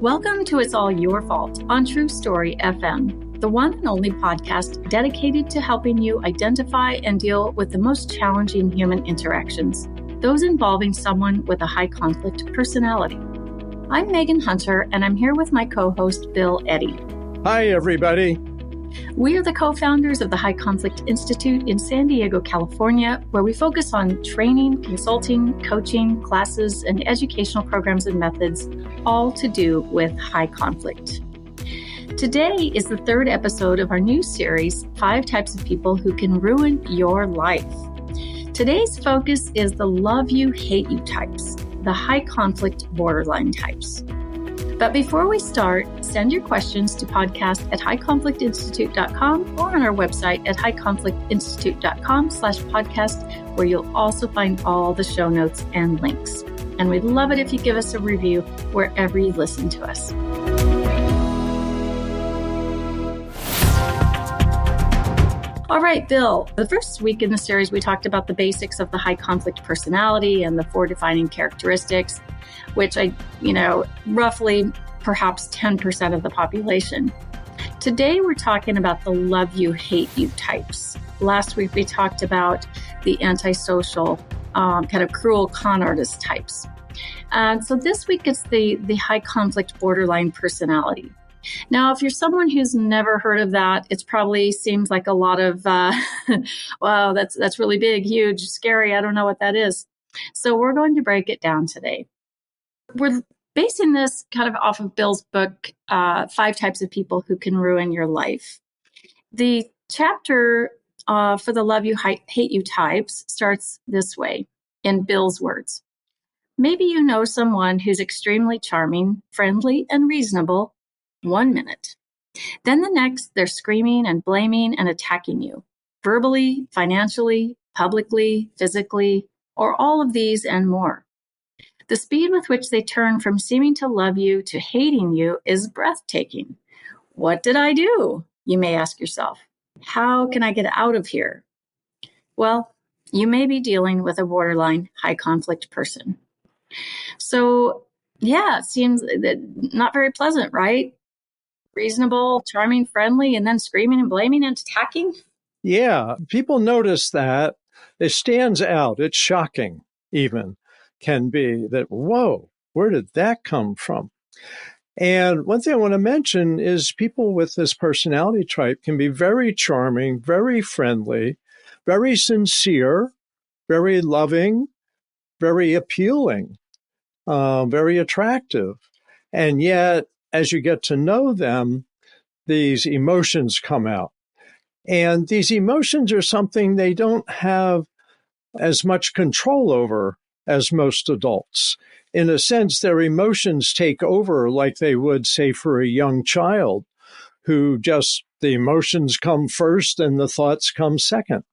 Welcome to It's All Your Fault on True Story FM, the one and only podcast dedicated to helping you identify and deal with the most challenging human interactions, those involving someone with a high conflict personality. I'm Megan Hunter, and I'm here with my co-host, Bill Eddy. Hi, everybody. We are the co-founders of the High Conflict Institute in San Diego, California, where we focus on training, consulting, coaching, classes, and educational programs and methods, all to do with high conflict. Today is the third episode of our new series, 5 Types of People Who Can Ruin Your Life. Today's focus is the love you, hate you types, the high conflict borderline types. But before we start, send your questions to podcast@highconflictinstitute.com or on our website at highconflictinstitute.com/podcast, where you'll also find all the show notes and links. And we'd love it if you give us a review wherever you listen to us. All right, Bill, the first week in the series, we talked about the basics of the high conflict personality and the 4 defining characteristics, which roughly perhaps 10% of the population. Today, we're talking about the love you, hate you types. Last week, we talked about the antisocial, kind of cruel con artist types. So this week, it's the high conflict borderline personality. Now, if you're someone who's never heard of that, it probably seems like a lot of, wow, that's really big, huge, scary. I don't know what that is. So we're going to break it down today. We're basing this kind of off of Bill's book, 5 Types of People Who Can Ruin Your Life. The chapter for the love you, hate you types starts this way, in Bill's words. Maybe you know someone who's extremely charming, friendly, and reasonable 1 minute. Then the next, they're screaming and blaming and attacking you, verbally, financially, publicly, physically, or all of these and more. The speed with which they turn from seeming to love you to hating you is breathtaking. What did I do? You may ask yourself. How can I get out of here? Well, you may be dealing with a borderline high conflict person. So, yeah, it seems not very pleasant, right? Reasonable, charming, friendly, and then screaming and blaming and attacking? Yeah, people notice that. It stands out. It's shocking, even, can be that, whoa, where did that come from? And one thing I want to mention is people with this personality type can be very charming, very friendly, very sincere, very loving, very appealing, very attractive. And yet, as you get to know them, these emotions come out. And these emotions are something they don't have as much control over as most adults. In a sense, their emotions take over like they would, say, for a young child who just, the emotions come first and the thoughts come second.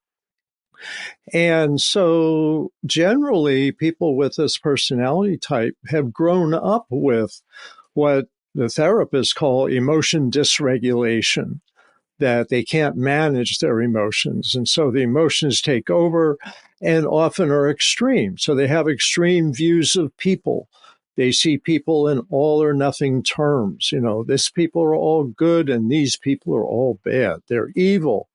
And so generally, people with this personality type have grown up with what the therapists call emotion dysregulation, that they can't manage their emotions. And so the emotions take over and often are extreme. So they have extreme views of people. They see people in all or nothing terms. This people are all good and these people are all bad. They're evil.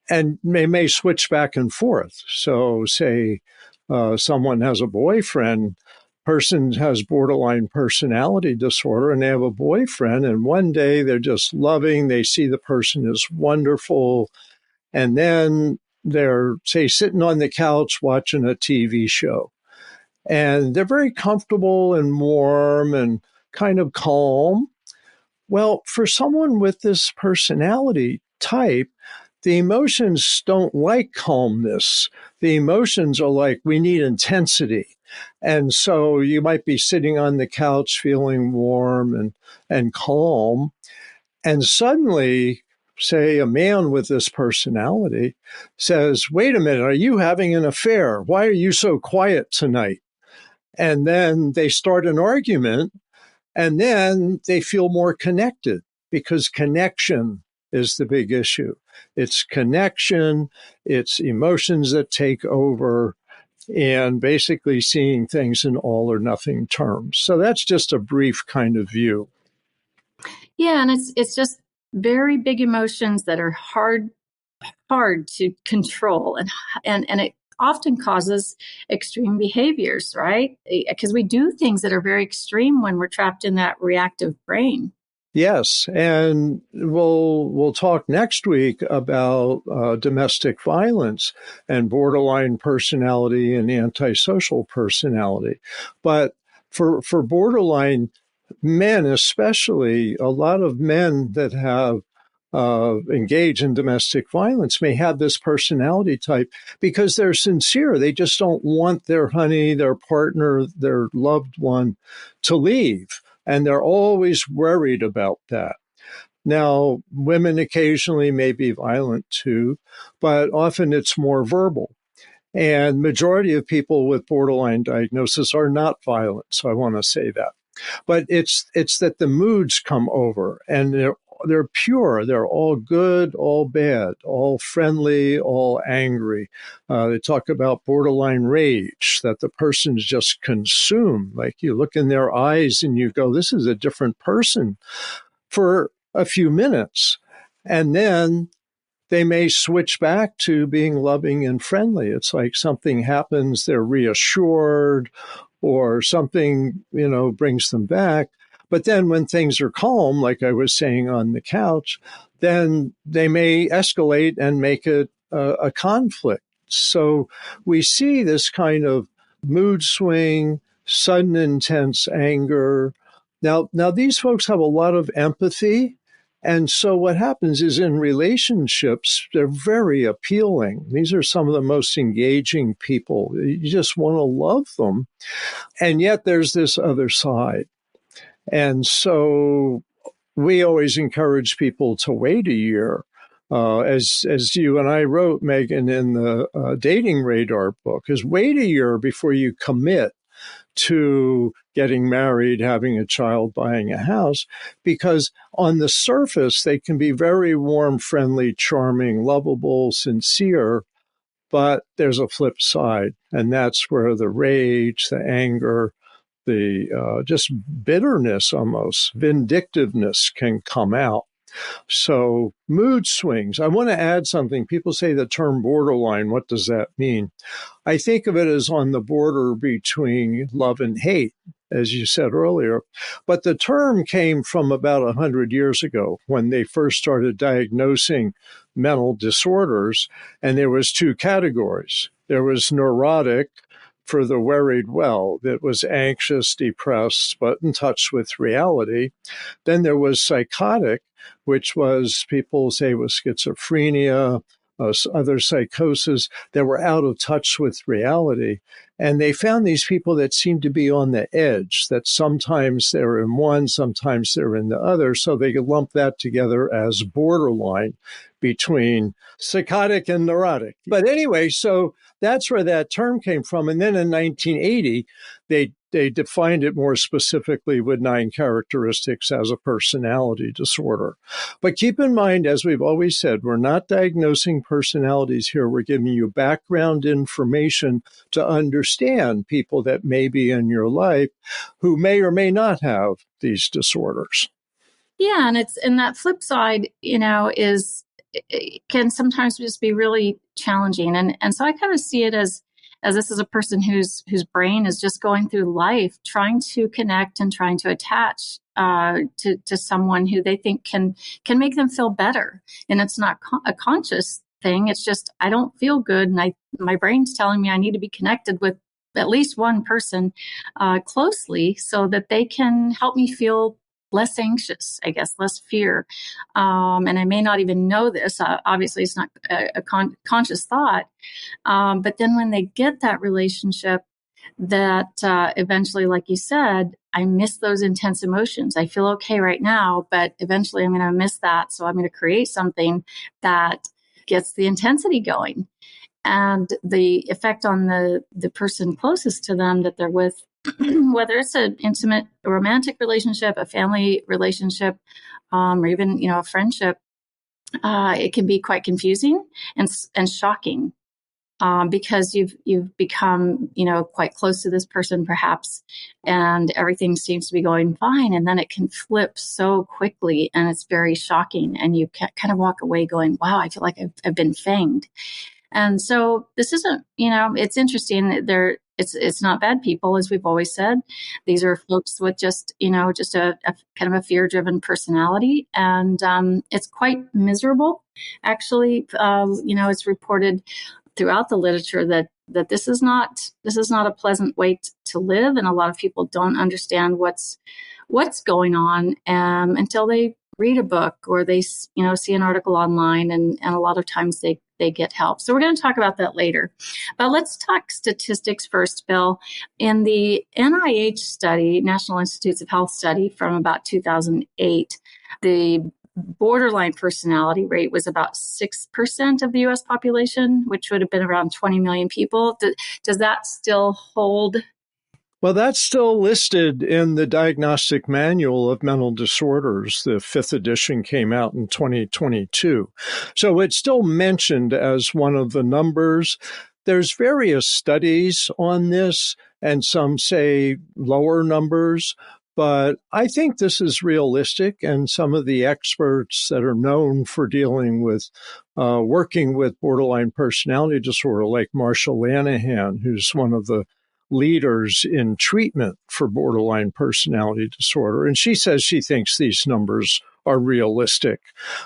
And they may switch back and forth. So say someone has a boyfriend, person has borderline personality disorder, and they have a boyfriend, and one day they're just loving, they see the person is wonderful, and then they're, say, sitting on the couch watching a TV show, and they're very comfortable and warm and kind of calm. Well, for someone with this personality type, the emotions don't like calmness. The emotions are like, we need intensity. And so you might be sitting on the couch feeling warm and calm. And suddenly, say, a man with this personality says, wait a minute, are you having an affair? Why are you so quiet tonight? And then they start an argument, and then they feel more connected because connection is the big issue. It's connection, it's emotions that take over, and basically seeing things in all or nothing terms. So that's just a brief kind of view. Yeah, and it's just very big emotions that are hard to control, and it often causes extreme behaviors, right? Because we do things that are very extreme when we're trapped in that reactive brain. Yes, and we'll talk next week about domestic violence and borderline personality and antisocial personality. But for borderline men, especially, a lot of men that have engaged in domestic violence may have this personality type because they're sincere. They just don't want their honey, their partner, their loved one to leave. And they're always worried about that. Now, women occasionally may be violent too, but often it's more verbal. And majority of people with borderline diagnosis are not violent. So I want to say that. But it's that the moods come over and they're pure. They're all good, all bad, all friendly, all angry. They talk about borderline rage, that the person's just consumed. Like you look in their eyes and you go, this is a different person for a few minutes. And then they may switch back to being loving and friendly. It's like something happens, they're reassured, or something, brings them back. But then when things are calm, like I was saying on the couch, then they may escalate and make it a conflict. So we see this kind of mood swing, sudden intense anger. Now these folks have a lot of empathy. And so what happens is in relationships, they're very appealing. These are some of the most engaging people. You just want to love them. And yet there's this other side. And so we always encourage people to wait a year. As you and I wrote, Megan, in the Dating Radar book, is wait a year before you commit to getting married, having a child, buying a house, because on the surface, they can be very warm, friendly, charming, lovable, sincere, but there's a flip side. And that's where the rage, the anger, the just bitterness, almost vindictiveness can come out. So mood swings. I want to add something. People say the term borderline. What does that mean? I think of it as on the border between love and hate, as you said earlier. But the term came from about 100 years ago when they first started diagnosing mental disorders. And there was two categories. There was neurotic, for the worried well, that was anxious, depressed, but in touch with reality. Then there was psychotic, which was people say with schizophrenia, other psychosis that were out of touch with reality. And they found these people that seemed to be on the edge, that sometimes they're in one, sometimes they're in the other. So they could lump that together as borderline between psychotic and neurotic. But anyway, so that's where that term came from. And then in 1980, they defined it more specifically with 9 characteristics as a personality disorder. But keep in mind, as we've always said, we're not diagnosing personalities here. We're giving you background information to understand people that may be in your life who may or may not have these disorders. Yeah, and that flip side, it can sometimes just be really challenging. And so I kind of see it as this is a person whose brain is just going through life trying to connect and trying to attach to someone who they think can make them feel better. And it's not a conscious thing. It's just, I don't feel good. And my brain's telling me I need to be connected with at least one person closely so that they can help me feel less anxious, I guess, less fear. And I may not even know this. Obviously, it's not a conscious thought. But then when they get that relationship, that eventually, like you said, I miss those intense emotions. I feel okay right now, but eventually I'm going to miss that. So I'm going to create something that gets the intensity going. And the effect on the person closest to them that they're with, whether it's an intimate romantic relationship, a family relationship, or even, a friendship, it can be quite confusing and shocking. because you've become, quite close to this person perhaps, and everything seems to be going fine. And then it can flip so quickly and it's very shocking. And you kind of walk away going, wow, I feel like I've been fanged. And so this isn't, it's interesting that it's not bad people, as we've always said. These are folks with just a kind of a fear-driven personality. And it's quite miserable. Actually, it's reported throughout the literature that this is not a pleasant way to live. And a lot of people don't understand what's going on until they read a book or they, see an article online, and a lot of times they get help. So we're going to talk about that later. But let's talk statistics first, Bill. In the NIH study, National Institutes of Health study from about 2008, the borderline personality rate was about 6% of the U.S. population, which would have been around 20 million people. Does that still hold? Well, that's still listed in the Diagnostic Manual of Mental Disorders. The 5th edition came out in 2022. So it's still mentioned as one of the numbers. There's various studies on this, and some say lower numbers. But I think this is realistic, and some of the experts that are known for dealing with working with borderline personality disorder, like Marsha Lanahan, who's one of the leaders in treatment for borderline personality disorder. And she says she thinks these numbers are realistic.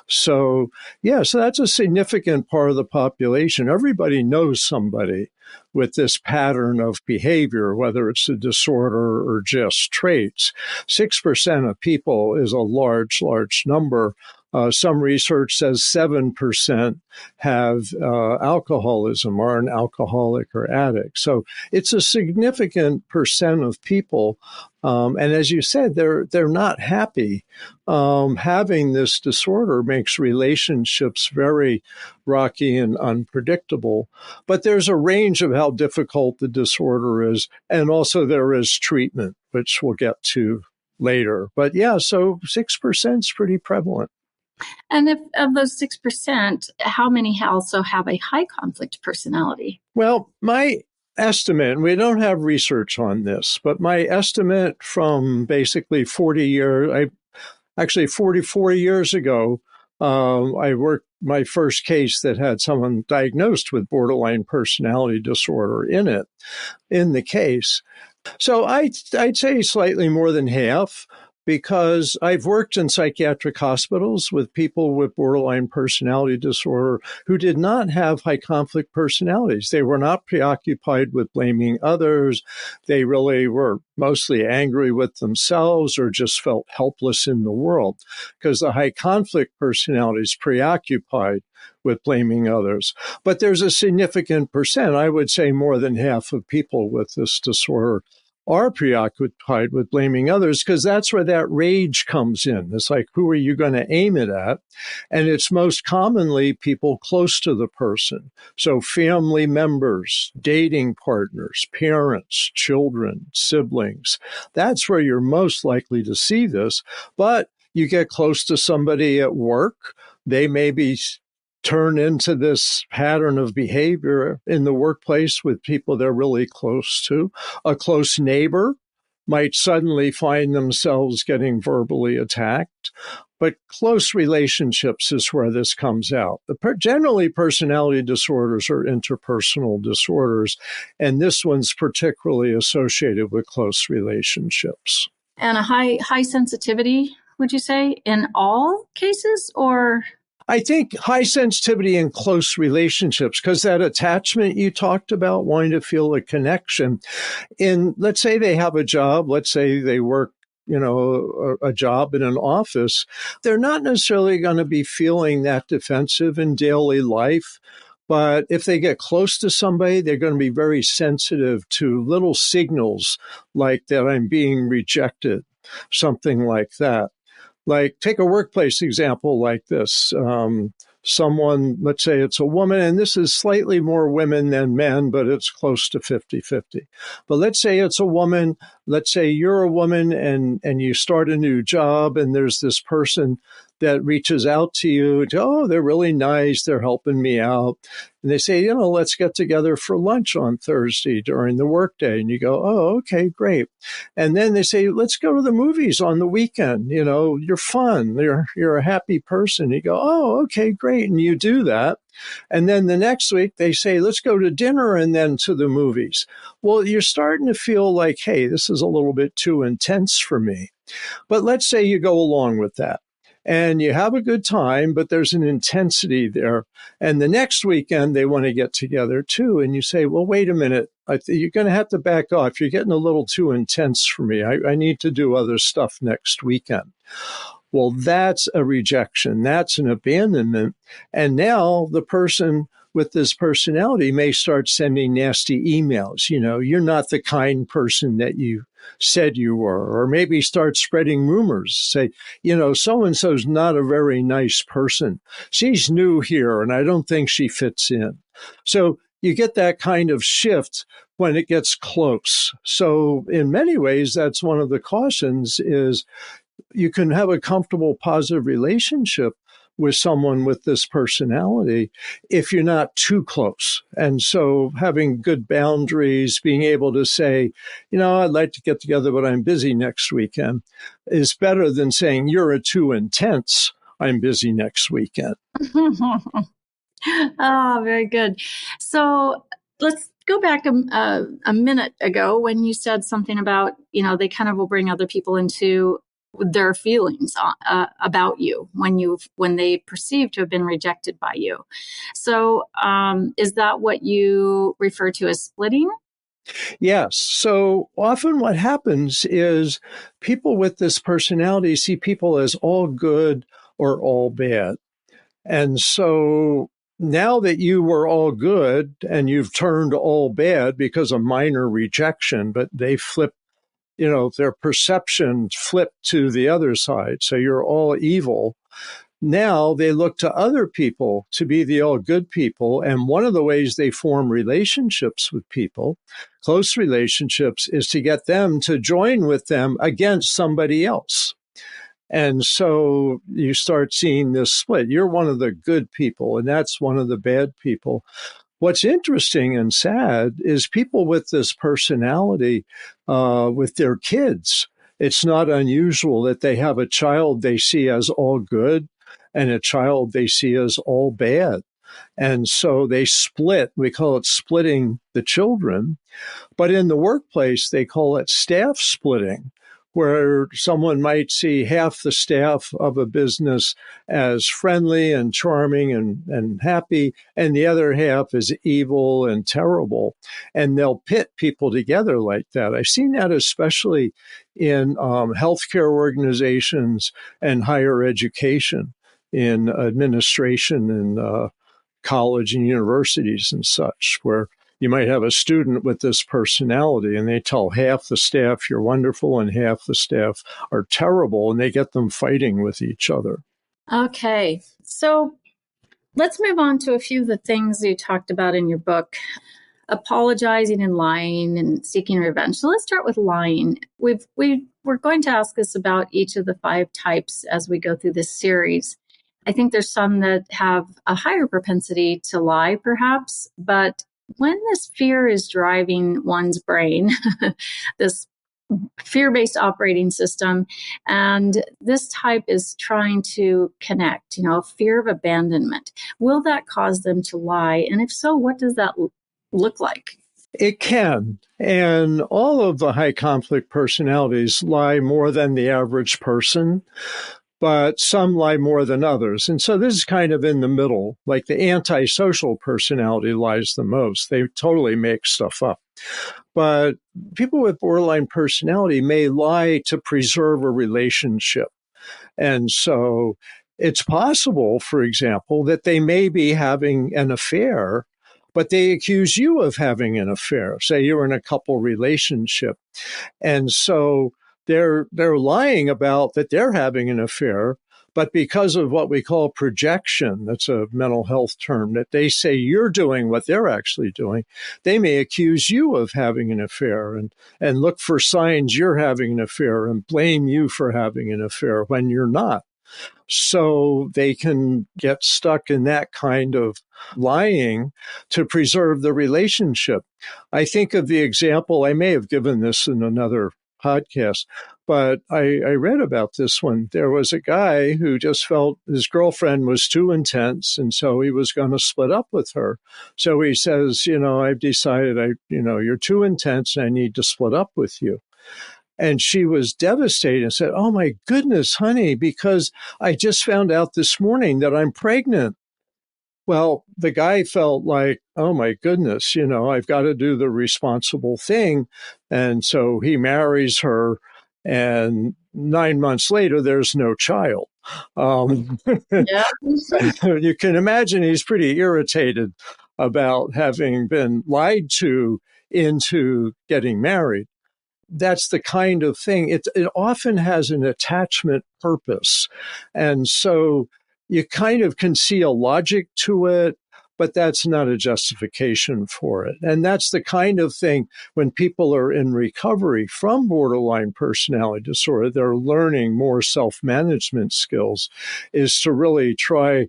So that's a significant part of the population. Everybody knows somebody with this pattern of behavior, whether it's a disorder or just traits. 6% of people is a large, large number. Some research says 7% have alcoholism, are an alcoholic or addict. So it's a significant percent of people. And as you said, they're not happy. Having this disorder makes relationships very rocky and unpredictable. But there's a range of how difficult the disorder is. And also there is treatment, which we'll get to later. But so 6% is pretty prevalent. And if of those 6%, how many also have a high conflict personality? Well, my estimate, and we don't have research on this, but my estimate from basically 44 years ago, I worked my first case that had someone diagnosed with borderline personality disorder in the case. So I'd say slightly more than half, because I've worked in psychiatric hospitals with people with borderline personality disorder who did not have high conflict personalities. They were not preoccupied with blaming others. They really were mostly angry with themselves or just felt helpless in the world, because the high conflict personality is preoccupied with blaming others. But there's a significant percent, I would say more than half of people with this disorder are preoccupied with blaming others, because that's where that rage comes in. It's like, who are you going to aim it at? And it's most commonly people close to the person. So family members, dating partners, parents, children, siblings. That's where you're most likely to see this. But you get close to somebody at work, they may be turn into this pattern of behavior in the workplace with people they're really close to. A close neighbor might suddenly find themselves getting verbally attacked. But close relationships is where this comes out. Generally, personality disorders are interpersonal disorders, and this one's particularly associated with close relationships. And a high sensitivity, would you say, in all cases, or? I think high sensitivity in close relationships, because that attachment you talked about, wanting to feel a connection. Let's say they have a job, let's say they work, a job in an office, they're not necessarily going to be feeling that defensive in daily life. But if they get close to somebody, they're going to be very sensitive to little signals like that I'm being rejected, something like that. Like, take a workplace example like this. Someone, let's say it's a woman, and this is slightly more women than men, but it's close to 50-50. But let's say it's a woman. Let's say you're a woman and you start a new job, and there's this person that reaches out to you. Oh, they're really nice. They're helping me out. And they say, let's get together for lunch on Thursday during the workday. And you go, oh, okay, great. And then they say, let's go to the movies on the weekend. You're fun. You're a happy person. You go, oh, okay, great. And you do that. And then the next week they say, let's go to dinner and then to the movies. Well, you're starting to feel like, hey, this is a little bit too intense for me. But let's say you go along with that and you have a good time, but there's an intensity there. And the next weekend they want to get together too. And you say, well, wait a minute. You're going to have to back off. You're getting a little too intense for me. I need to do other stuff next weekend. Well, that's a rejection. That's an abandonment. And now the person with this personality may start sending nasty emails. You're not the kind person that you said you were, or maybe start spreading rumors. Say, so-and-so's not a very nice person. She's new here and I don't think she fits in. So you get that kind of shift when it gets close. So in many ways, that's one of the cautions is you can have a comfortable, positive relationship with someone with this personality if you're not too close. And so having good boundaries, being able to say, I'd like to get together, but I'm busy next weekend is better than saying you're too intense. I'm busy next weekend. Oh, very good. So let's go back a minute ago when you said something about, they kind of will bring other people into their feelings about you when they perceive to have been rejected by you. So is that what you refer to as splitting? Yes. So often what happens is people with this personality see people as all good or all bad. And so now that you were all good and you've turned all bad because of minor rejection, but they flip, their perception flipped to the other side. So you're all evil. Now they look to other people to be the all good people. And one of the ways they form relationships with people, close relationships, is to get them to join with them against somebody else. And so you start seeing this split. You're one of the good people, and that's one of the bad people. What's interesting and sad is people with this personality with their kids. It's not unusual that they have a child they see as all good and a child they see as all bad. And so they split. We call it splitting the children. But in the workplace, they call it staff splitting, where someone might see half the staff of a business as friendly and charming and happy, and the other half is evil and terrible. And they'll pit people together like that. I've seen that especially in healthcare organizations and higher education, in administration and college and universities and such, where you might have a student with this personality and they tell half the staff you're wonderful and half the staff are terrible, and they get them fighting with each other. Okay. So let's move on to a few of the things you talked about in your book. Apologizing and lying and seeking revenge. So let's start with lying. We're going to ask us about each of the 5 types as we go through this series. I think there's some that have a higher propensity to lie, perhaps, but when this fear is driving one's brain, this fear-based operating system, and this type is trying to connect, fear of abandonment, will that cause them to lie? And if so, what does that look like? It can. And all of the high conflict personalities lie more than the average person, but some lie more than others. And so this is kind of in the middle. Like the antisocial personality lies the most. They totally make stuff up. But people with borderline personality may lie to preserve a relationship. And so it's possible, for example, that they may be having an affair, but they accuse you of having an affair. Say you're in a couple relationship. And so they're lying about that they're having an affair, but because of what we call projection, that's a mental health term, that they say you're doing what they're actually doing, they may accuse you of having an affair and look for signs you're having an affair and blame you for having an affair when you're not. So they can get stuck in that kind of lying to preserve the relationship. I think of the example, I may have given this in another podcast, but I read about this one. There was a guy who just felt his girlfriend was too intense, and so he was going to split up with her. So he says, I've decided you're too intense and I need to split up with you. And she was devastated and said, "Oh my goodness, honey, because I just found out this morning that I'm pregnant." Well, the guy felt like, "Oh my goodness, I've got to do the responsible thing." And so he marries her, and 9 months later, there's no child. Yeah. You can imagine he's pretty irritated about having been lied to into getting married. That's the kind of thing. It often has an attachment purpose. And so you kind of can see a logic to it, but that's not a justification for it. And that's the kind of thing when people are in recovery from borderline personality disorder, they're learning more self-management skills, is to really try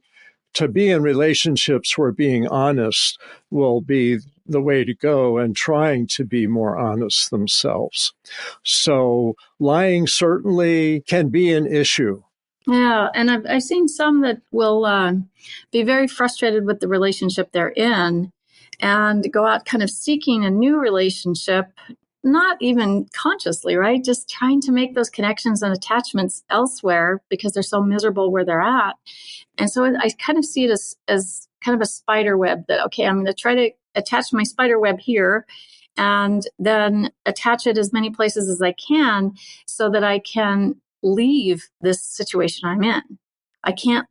to be in relationships where being honest will be the way to go, and trying to be more honest themselves. So lying certainly can be an issue. Yeah, and I've seen some that will be very frustrated with the relationship they're in and go out kind of seeking a new relationship, not even consciously, right? Just trying to make those connections and attachments elsewhere because they're so miserable where they're at. And so I kind of see it as kind of a spider web that, okay, I'm going to try to attach my spider web here and then attach it as many places as I can so that I can leave this situation I'm in. I can't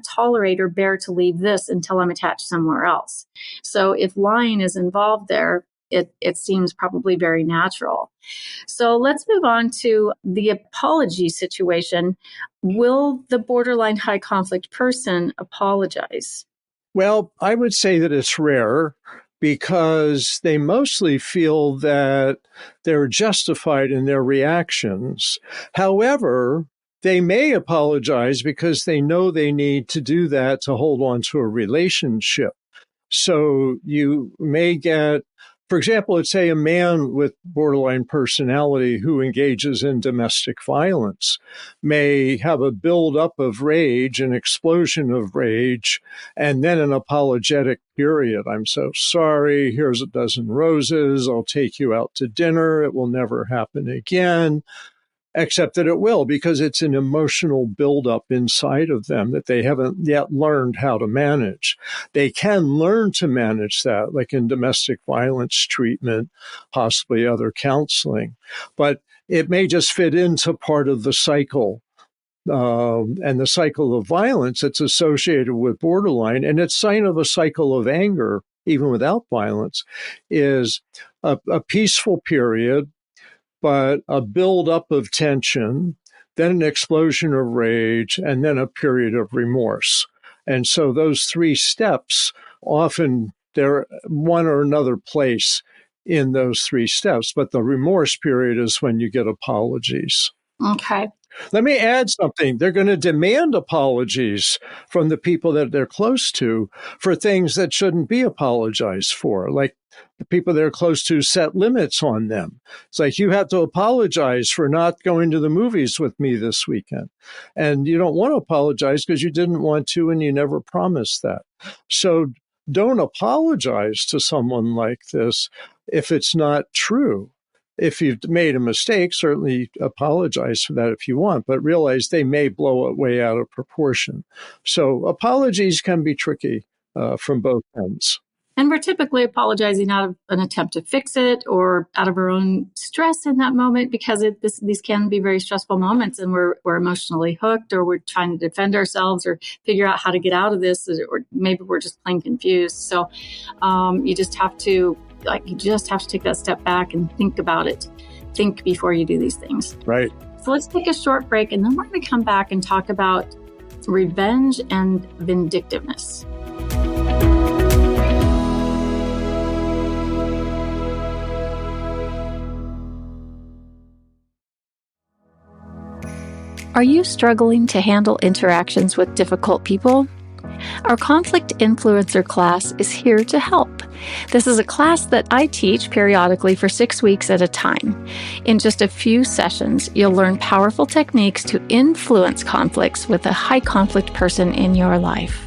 tolerate or bear to leave this until I'm attached somewhere else. So if lying is involved there, it seems probably very natural. So let's move on to the apology situation. Will the borderline high conflict person apologize? Well, I would say that it's rare because they mostly feel that they're justified in their reactions. However, they may apologize because they know they need to do that to hold on to a relationship. So you may get, for example, let's say a man with borderline personality who engages in domestic violence may have a buildup of rage, an explosion of rage, and then an apologetic period. "I'm so sorry. Here's a dozen roses. I'll take you out to dinner. It will never happen again." Except that it will, because it's an emotional buildup inside of them that they haven't yet learned how to manage. They can learn to manage that, like in domestic violence treatment, possibly other counseling. But it may just fit into part of the cycle. And the cycle of violence that's associated with borderline, and it's sign of a cycle of anger, even without violence, is a peaceful period, but a buildup of tension, then an explosion of rage, and then a period of remorse. And so those three steps, often they're one or another place in those three steps. But the remorse period is when you get apologies. Okay. Let me add something. They're going to demand apologies from the people that they're close to for things that shouldn't be apologized for, like the people they're close to set limits on them. It's like, you have to apologize for not going to the movies with me this weekend. And you don't want to apologize because you didn't want to and you never promised that. So don't apologize to someone like this if it's not true. If you've made a mistake, certainly apologize for that if you want, but realize they may blow it way out of proportion. So apologies can be tricky from both ends. And we're typically apologizing out of an attempt to fix it or out of our own stress in that moment, because these can be very stressful moments and we're emotionally hooked, or we're trying to defend ourselves or figure out how to get out of this, or maybe we're just plain confused. So you just have to take that step back and think about it. Think before you do these things. Right. So let's take a short break, and then we're going to come back and talk about revenge and vindictiveness. Are you struggling to handle interactions with difficult people? Our Conflict Influencer class is here to help. This is a class that I teach periodically for 6 weeks at a time. In just a few sessions, you'll learn powerful techniques to influence conflicts with a high conflict person in your life.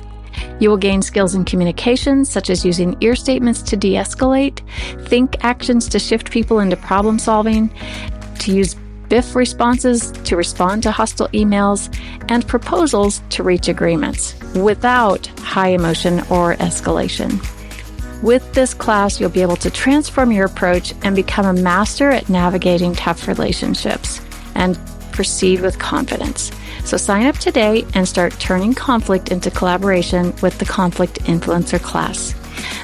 You will gain skills in communication, such as using ear statements to de-escalate, think actions to shift people into problem solving, to use BIF responses to respond to hostile emails, and proposals to reach agreements without high emotion or escalation. With this class, you'll be able to transform your approach and become a master at navigating tough relationships and proceed with confidence. So sign up today and start turning conflict into collaboration with the Conflict Influencer class.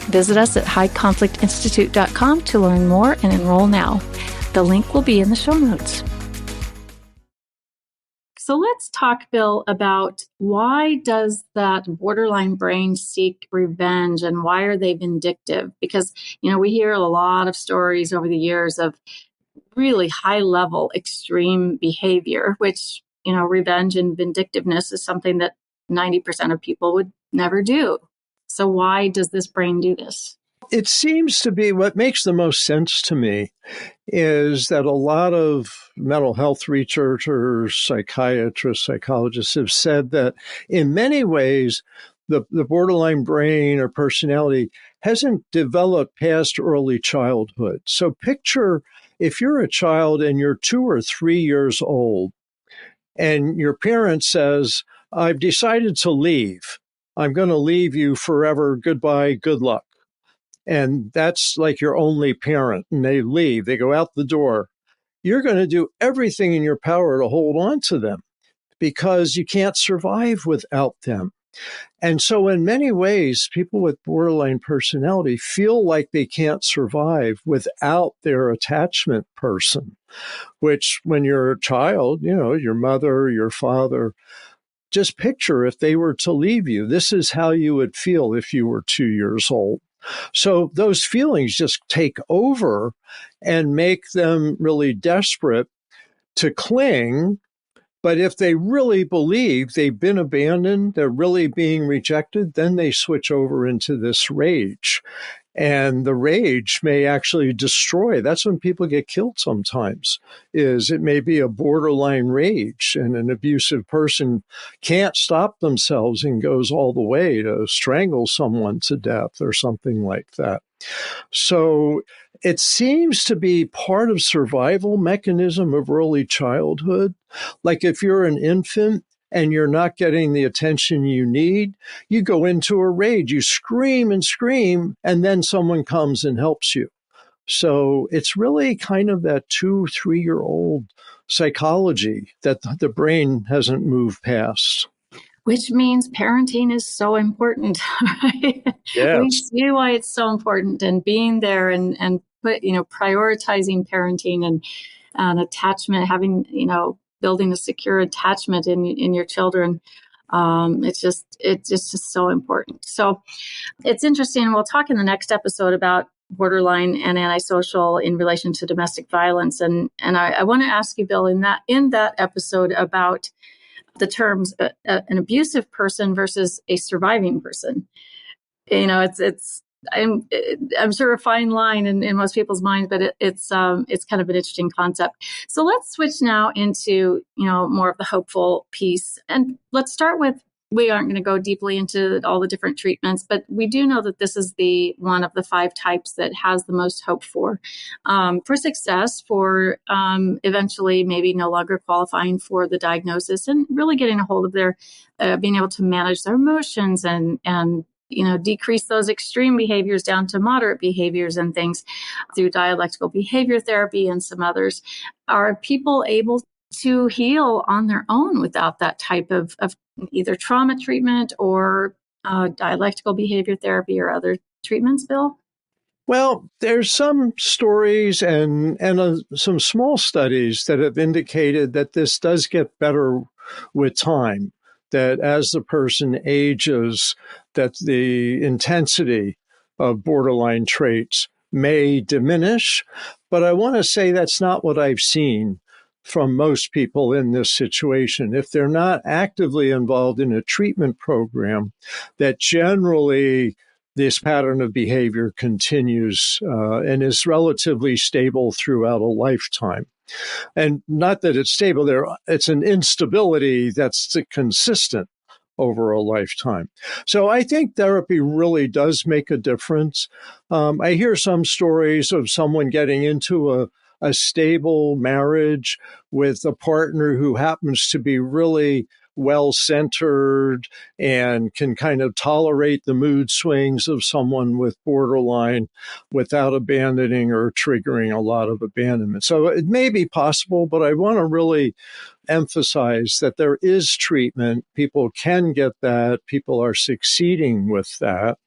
Visit us at highconflictinstitute.com to learn more and enroll now. The link will be in the show notes. So let's talk, Bill, about why does that borderline brain seek revenge and why are they vindictive? Because, we hear a lot of stories over the years of really high level extreme behavior, which, revenge and vindictiveness is something that 90% of people would never do. So why does this brain do this? It seems to be what makes the most sense to me is that a lot of mental health researchers, psychiatrists, psychologists have said that in many ways, the borderline brain or personality hasn't developed past early childhood. So picture if you're a child and you're 2 or 3 years old and your parent says, I've decided to leave. I'm going to leave you forever. Goodbye. Good luck. And that's like your only parent, and they leave, they go out the door. You're going to do everything in your power to hold on to them because you can't survive without them. And so in many ways, people with borderline personality feel like they can't survive without their attachment person, which when you're a child, your mother, your father, just picture if they were to leave you. This is how you would feel if you were 2 years old. So those feelings just take over and make them really desperate to cling. But if they really believe they've been abandoned, they're really being rejected, then they switch over into this rage. And the rage may actually destroy. That's when people get killed sometimes, is it may be a borderline rage and an abusive person can't stop themselves and goes all the way to strangle someone to death or something like that. So it seems to be part of survival mechanism of early childhood. Like if you're an infant and you're not getting the attention you need, you go into a rage, you scream and scream, and then someone comes and helps you. So it's really kind of that 2, 3-year-old psychology that the brain hasn't moved past. Which means parenting is so important, right? Yes. We see why it's so important, and being there and prioritizing parenting and attachment, having, building a secure attachment in your children. It's just so important. So it's interesting. We'll talk in the next episode about borderline and antisocial in relation to domestic violence. And I want to ask you, Bill, in that episode about the terms an abusive person versus a surviving person. I'm sure a fine line in most people's minds, but it's kind of an interesting concept. So let's switch now into more of the hopeful piece, and let's start with. We aren't going to go deeply into all the different treatments, but we do know that this is the one of the 5 types that has the most hope for success, for eventually maybe no longer qualifying for the diagnosis and really getting a hold of their, being able to manage their emotions and decrease those extreme behaviors down to moderate behaviors and things through dialectical behavior therapy and some others. Are people able to heal on their own without that type of either trauma treatment or dialectical behavior therapy or other treatments, Bill? Well, there's some stories and some small studies that have indicated that this does get better with time, that as the person ages, that the intensity of borderline traits may diminish. But I want to say that's not what I've seen. from most people in this situation. If they're not actively involved in a treatment program, that generally this pattern of behavior continues and is relatively stable throughout a lifetime. And not that it's stable there, it's an instability that's consistent over a lifetime. So I think therapy really does make a difference. I hear some stories of someone getting into a stable marriage with a partner who happens to be really well-centered and can kind of tolerate the mood swings of someone with borderline without abandoning or triggering a lot of abandonment. So it may be possible, but I want to really emphasize that there is treatment. People can get that. People are succeeding with that.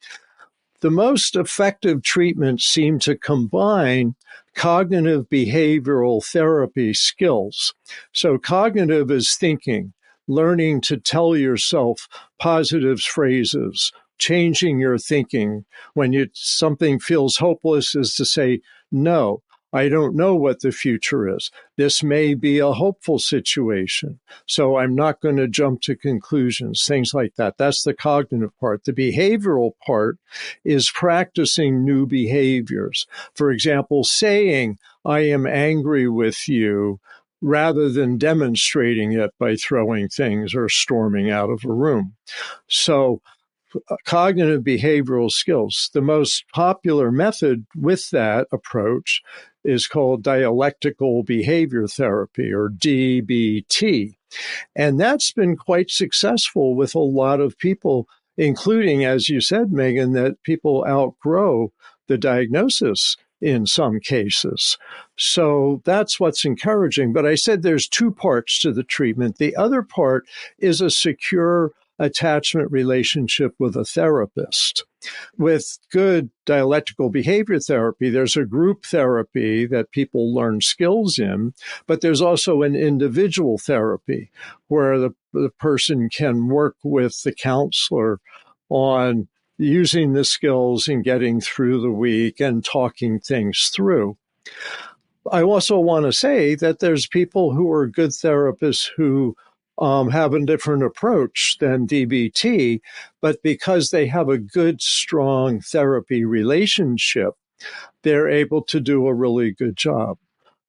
The most effective treatments seem to combine cognitive behavioral therapy skills. So cognitive is thinking, learning to tell yourself positive phrases, changing your thinking. When something feels hopeless is to say, no, I don't know what the future is. This may be a hopeful situation, so I'm not going to jump to conclusions, things like that. That's the cognitive part. The behavioral part is practicing new behaviors. For example, saying, I am angry with you, rather than demonstrating it by throwing things or storming out of a room. So cognitive behavioral skills. The most popular method with that approach is called dialectical behavior therapy, or DBT. And that's been quite successful with a lot of people, including, as you said, Megan, that people outgrow the diagnosis in some cases. So that's what's encouraging. But I said there's two parts to the treatment. The other part is a secure attachment relationship with a therapist. With good dialectical behavior therapy, there's a group therapy that people learn skills in, but there's also an individual therapy where the person can work with the counselor on using the skills and getting through the week and talking things through. I also want to say that there's people who are good therapists who have a different approach than DBT, but because they have a good, strong therapy relationship, they're able to do a really good job.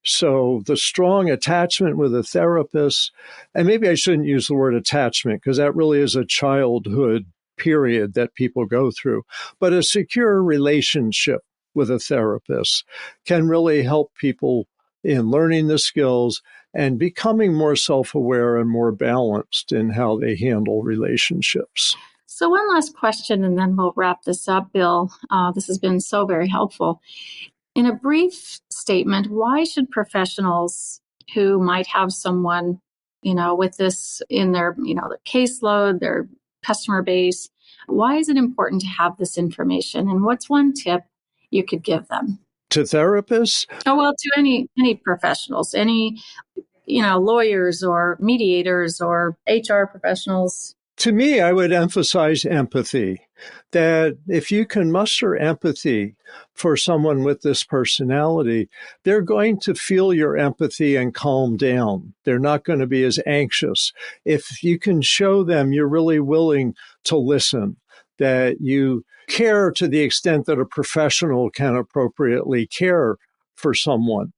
So the strong attachment with a therapist, and maybe I shouldn't use the word attachment because that really is a childhood period that people go through, but a secure relationship with a therapist can really help people in learning the skills and becoming more self-aware and more balanced in how they handle relationships. So one last question, and then we'll wrap this up, Bill. This has been so very helpful. In a brief statement, why should professionals who might have someone, with this in their, their caseload, their customer base, why is it important to have this information? And what's one tip you could give them? To therapists? Oh, well, to any professionals, any, lawyers or mediators or HR professionals. To me, I would emphasize empathy, that if you can muster empathy for someone with this personality, they're going to feel your empathy and calm down. They're not going to be as anxious. If you can show them you're really willing to listen, that you care to the extent that a professional can appropriately care for someone,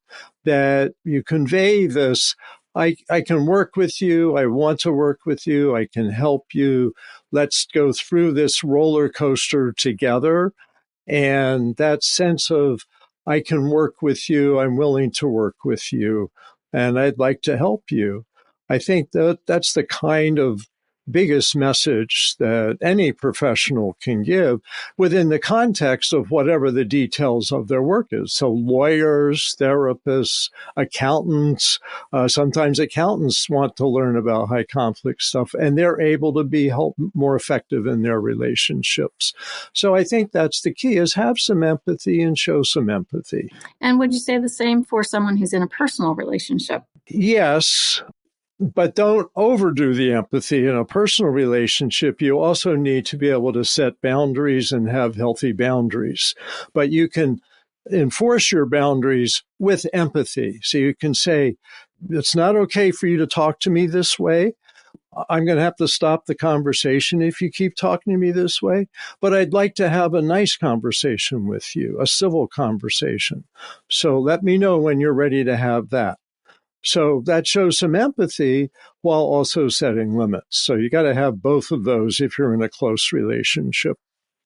that you convey this, I can work with you. I want to work with you. I can help you. Let's go through this roller coaster together. And that sense of, I can work with you. I'm willing to work with you. And I'd like to help you. I think that that's the kind of biggest message that any professional can give within the context of whatever the details of their work is. So lawyers, therapists, accountants, sometimes accountants want to learn about high conflict stuff, and they're able to be more effective in their relationships. So I think that's the key, is have some empathy and show some empathy. And would you say the same for someone who's in a personal relationship? Yes. But don't overdo the empathy. In a personal relationship, you also need to be able to set boundaries and have healthy boundaries. But you can enforce your boundaries with empathy. So you can say, it's not okay for you to talk to me this way. I'm going to have to stop the conversation if you keep talking to me this way. But I'd like to have a nice conversation with you, a civil conversation. So let me know when you're ready to have that. So that shows some empathy while also setting limits. So you got to have both of those if you're in a close relationship.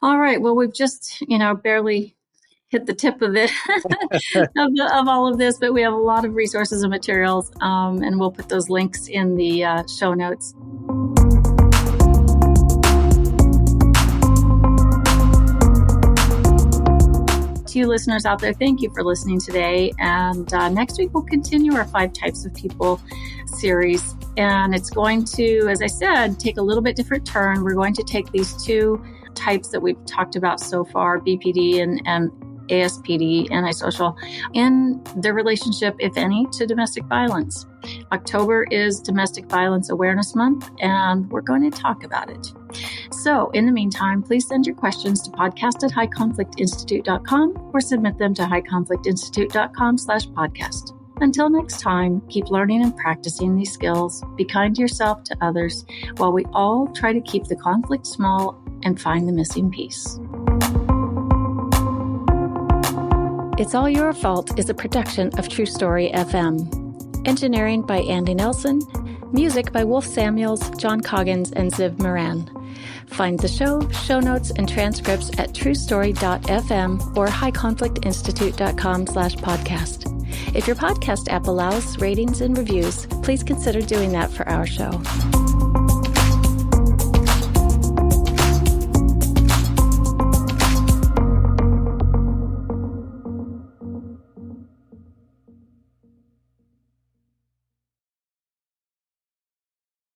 All right. Well, we've just, barely hit the tip of it of all of this, but we have a lot of resources and materials, and we'll put those links in the show notes. To you listeners out there, thank you for listening today. And next week, we'll continue our 5 Types of People series. And it's going to, as I said, take a little bit different turn. We're going to take these 2 types that we've talked about so far, BPD and ASPD, antisocial, in their relationship, if any, to domestic violence. October is Domestic Violence Awareness Month, and we're going to talk about it. So in the meantime, please send your questions to podcast@highconflictinstitute.com or submit them to highconflictinstitute.com/podcast. Until next time, keep learning and practicing these skills. Be kind to yourself, to others, while we all try to keep the conflict small and find the missing piece. It's All Your Fault is a production of True Story FM. Engineering by Andy Nelson. Music by Wolf Samuels, John Coggins, and Ziv Moran. Find the show notes, and transcripts at truestory.fm or highconflictinstitute.com/podcast. If your podcast app allows ratings and reviews, please consider doing that for our show.